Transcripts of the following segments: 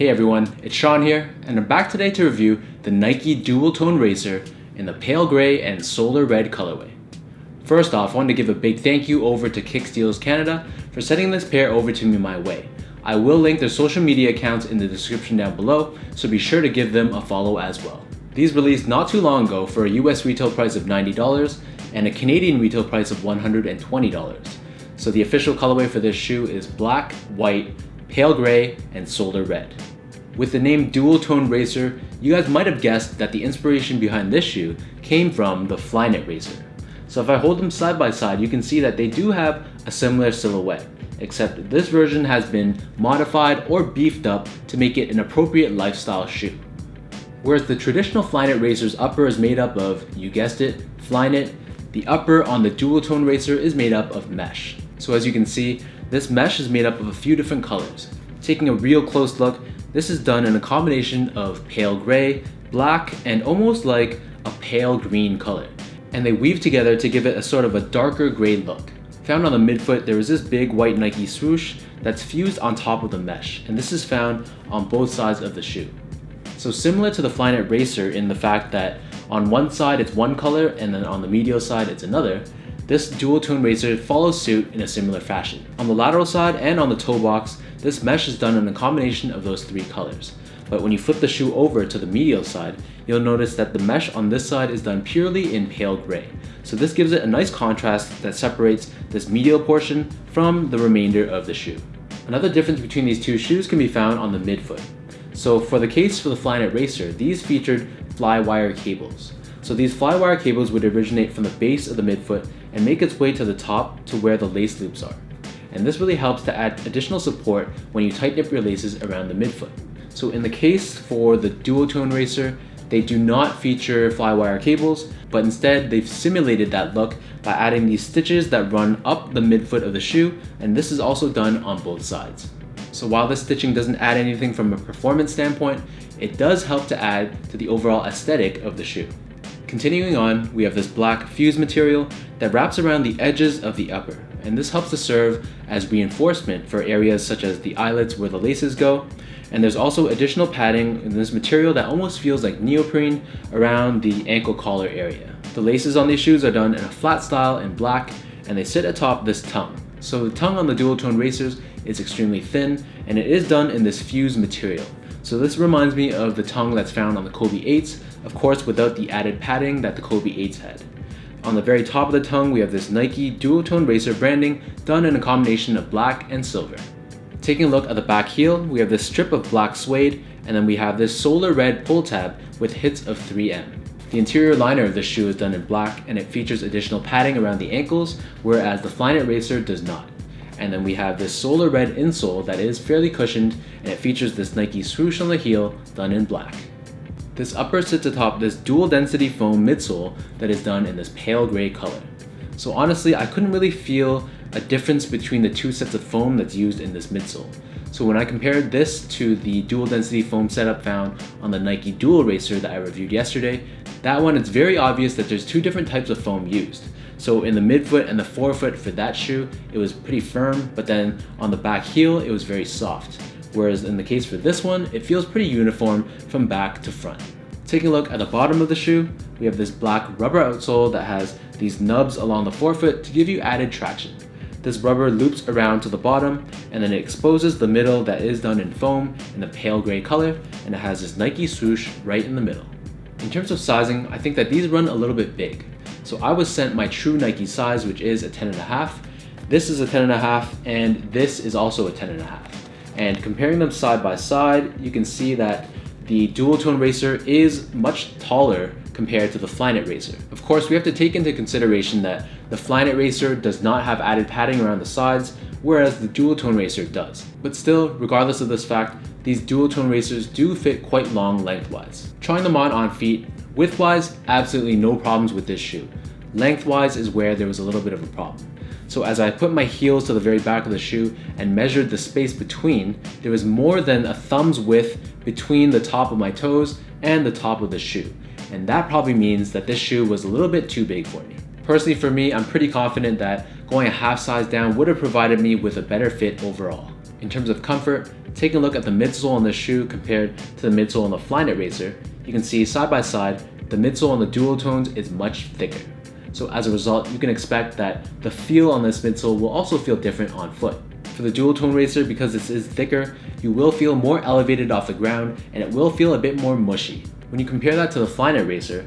Hey everyone, it's Sean here, and I'm back today to review the Nike Dualtone Racer in the pale gray and solar red colorway. First off, I wanted to give a big thank you over to Kicksteals Canada for sending this pair over to me my way. I will link their social media accounts in the description down below, so be sure to give them a follow as well. These released not too long ago for a US retail price of $90 and a Canadian retail price of $120. So the official colorway for this shoe is black, white, pale gray, and solar red. With the name Dualtone Racer, you guys might have guessed that the inspiration behind this shoe came from the Flyknit Racer. So if I hold them side by side, you can see that they do have a similar silhouette, except this version has been modified or beefed up to make it an appropriate lifestyle shoe. Whereas the traditional Flyknit Racer's upper is made up of, you guessed it, Flyknit, the upper on the Dualtone Racer is made up of mesh. So as you can see, this mesh is made up of a few different colors. Taking a real close look, this is done in a combination of pale gray, black, and almost like a pale green color. And they weave together to give it a sort of a darker gray look. Found on the midfoot, there is this big white Nike swoosh that's fused on top of the mesh, and this is found on both sides of the shoe. So similar to the Flyknit Racer in the fact that on one side it's one color and then on the medial side it's another, this Dualtone Racer follows suit in a similar fashion. On the lateral side and on the toe box, this mesh is done in a combination of those three colors. But when you flip the shoe over to the medial side, you'll notice that the mesh on this side is done purely in pale gray. So this gives it a nice contrast that separates this medial portion from the remainder of the shoe. Another difference between these two shoes can be found on the midfoot. So for the case for the Flyknit Racer, these featured fly-wire cables. So these fly-wire cables would originate from the base of the midfoot and make its way to the top to where the lace loops are. And this really helps to add additional support when you tighten up your laces around the midfoot. So in the case for the Dualtone Racer, they do not feature fly-wire cables, but instead they've simulated that look by adding these stitches that run up the midfoot of the shoe, and this is also done on both sides. So while this stitching doesn't add anything from a performance standpoint, it does help to add to the overall aesthetic of the shoe. Continuing on, we have this black fuse material that wraps around the edges of the upper, and this helps to serve as reinforcement for areas such as the eyelets where the laces go. And there's also additional padding in this material that almost feels like neoprene around the ankle collar area. The laces on these shoes are done in a flat style in black, and they sit atop this tongue. So the tongue on the Dualtone Racers is extremely thin, and it is done in this fused material. So this reminds me of the tongue that's found on the Kobe 8s, of course without the added padding that the Kobe 8s had. On the very top of the tongue, we have this Nike Dualtone Racer branding done in a combination of black and silver. Taking a look at the back heel, we have this strip of black suede, and then we have this solar red pull tab with hits of 3M. The interior liner of this shoe is done in black, and it features additional padding around the ankles, whereas the Flyknit Racer does not. And then we have this solar red insole that is fairly cushioned, and it features this Nike swoosh on the heel done in black. This upper sits atop this dual density foam midsole that is done in this pale gray color. So honestly, I couldn't really feel a difference between the two sets of foam that's used in this midsole. So when I compared this to the dual density foam setup found on the Nike Dual Racer that I reviewed yesterday, that one it's very obvious that there's two different types of foam used. So in the midfoot and the forefoot for that shoe, it was pretty firm, but then on the back heel, it was very soft. Whereas in the case for this one, it feels pretty uniform from back to front. Taking a look at the bottom of the shoe, we have this black rubber outsole that has these nubs along the forefoot to give you added traction. This rubber loops around to the bottom, and then it exposes the middle that is done in foam in a pale gray color, and it has this Nike swoosh right in the middle. In terms of sizing, I think that these run a little bit big. So I was sent my true Nike size, which is a 10.5. This is a 10.5, and this is also a 10.5. And comparing them side by side, you can see that the Dualtone Racer is much taller compared to the Flyknit Racer. Of course, we have to take into consideration that the Flyknit Racer does not have added padding around the sides, whereas the Dualtone Racer does. But still, regardless of this fact, these Dualtone Racers do fit quite long lengthwise. Trying them on feet, widthwise, absolutely no problems with this shoe. Lengthwise is where there was a little bit of a problem. So as I put my heels to the very back of the shoe and measured the space between, there was more than a thumb's width between the top of my toes and the top of the shoe. And that probably means that this shoe was a little bit too big for me. Personally for me, I'm pretty confident that going a half size down would have provided me with a better fit overall. In terms of comfort, taking a look at the midsole on this shoe compared to the midsole on the Flyknit Racer, you can see side by side, the midsole on the Dualtones is much thicker. So as a result, you can expect that the feel on this midsole will also feel different on foot. For the Dualtone Racer, because this is thicker, you will feel more elevated off the ground and it will feel a bit more mushy. When you compare that to the Flyknit Racer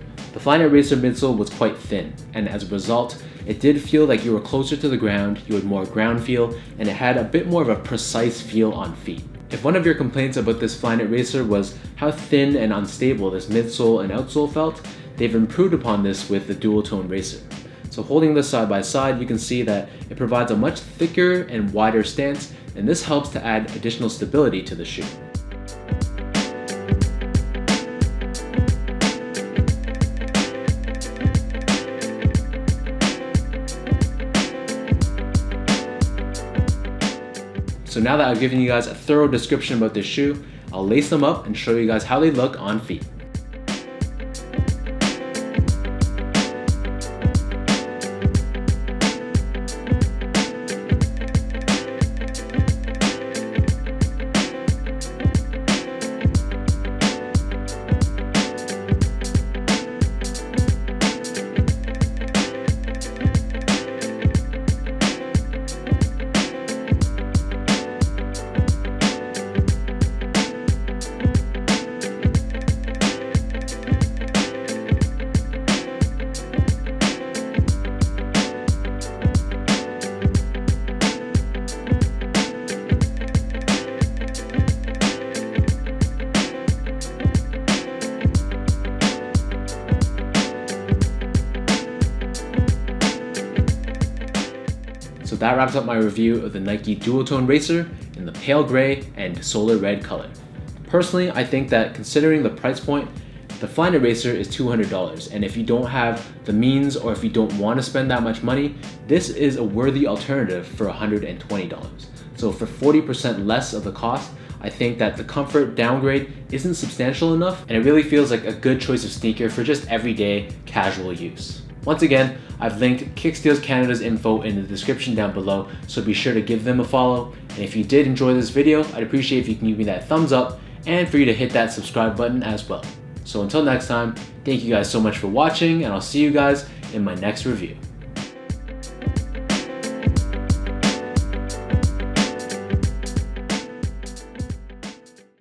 midsole was quite thin, and as a result, it did feel like you were closer to the ground, you had more ground feel, and it had a bit more of a precise feel on feet. If one of your complaints about this Flyknit Racer was how thin and unstable this midsole and outsole felt, they've improved upon this with the Dualtone Racer. So holding this side by side, you can see that it provides a much thicker and wider stance, and this helps to add additional stability to the shoe. So now that I've given you guys a thorough description about this shoe, I'll lace them up and show you guys how they look on feet. So that wraps up my review of the Nike Dualtone Racer in the pale gray and solar red color. Personally, I think that considering the price point, the Flyknit Racer is $200, and if you don't have the means or if you don't want to spend that much money, this is a worthy alternative for $120. So for 40% less of the cost, I think that the comfort downgrade isn't substantial enough, and it really feels like a good choice of sneaker for just everyday casual use. Once again, I've linked Kicksteals Canada's info in the description down below, so be sure to give them a follow. And if you did enjoy this video, I'd appreciate if you can give me that thumbs up and for you to hit that subscribe button as well. So until next time, thank you guys so much for watching, and I'll see you guys in my next review.